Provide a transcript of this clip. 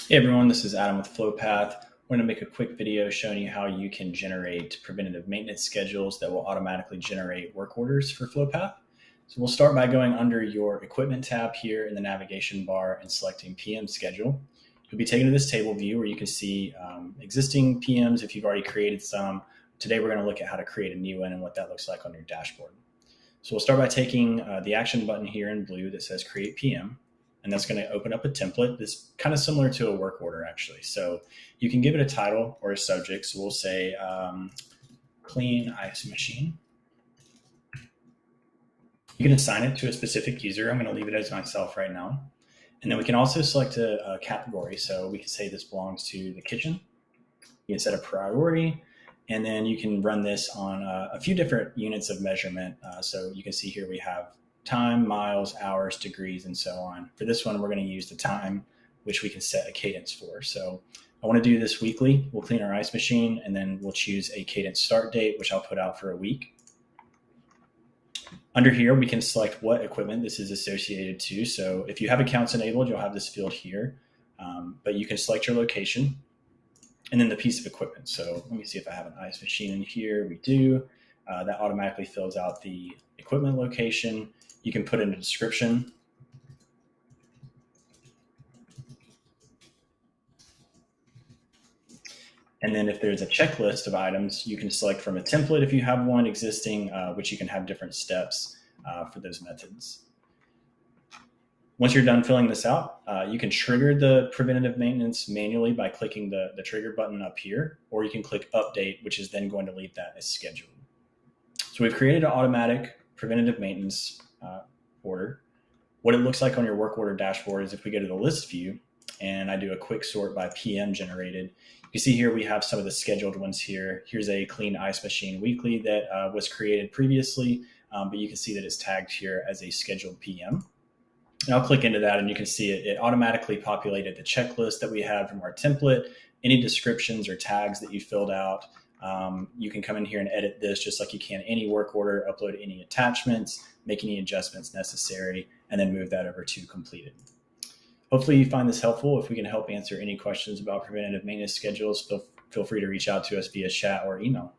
Hey everyone, this is Adam with FlowPath. We're going to make a quick video showing you how you can generate preventative maintenance schedules that will automatically generate work orders for FlowPath. So we'll start by going under your equipment tab here in the navigation bar and selecting PM schedule. You'll be taken to this table view where you can see existing PMs if you've already created some. Today we're going to look at how to create a new one and what that looks like on your dashboard. So we'll start by taking the action button here in blue that says create PM. And that's going to open up a template that's kind of similar to a work order, actually. So you can give it a title or a subject. So we'll say clean ice machine. You can assign it to a specific user. I'm going to leave it as myself right now. And then we can also select a category. So we can say this belongs to the kitchen. You can set a priority. And then you can run this on a few different units of measurement. So you can see here we have time, miles, hours, degrees, and so on. For this one, we're going to use the time, which we can set a cadence for. So I want to do this weekly. We'll clean our ice machine, and then we'll choose a cadence start date, which I'll put out for a week. Under here, we can select what equipment this is associated to. So if you have accounts enabled, you'll have this field here, but you can select your location and then the piece of equipment. So let me see if I have an ice machine in here. We do. That automatically fills out the equipment location. You can put in a description. And then if there's a checklist of items, you can select from a template if you have one existing, which you can have different steps for those methods. Once you're done filling this out, you can trigger the preventative maintenance manually by clicking the trigger button up here, or you can click update, which is then going to leave that as scheduled. So we've created an automatic preventative maintenance order. What it looks like on your work order dashboard is if we go to the list view and I do a quick sort by PM generated, you can see here we have some of the scheduled ones here. Here's a clean ice machine weekly that was created previously, but you can see that it's tagged here as a scheduled PM. And I'll click into that and you can see it automatically populated the checklist that we had from our template, any descriptions or tags that you filled out. You can come in here and edit this just like you can any work order, upload any attachments, make any adjustments necessary, and then move that over to completed. Hopefully you find this helpful. If we can help answer any questions about preventative maintenance schedules, feel free to reach out to us via chat or email.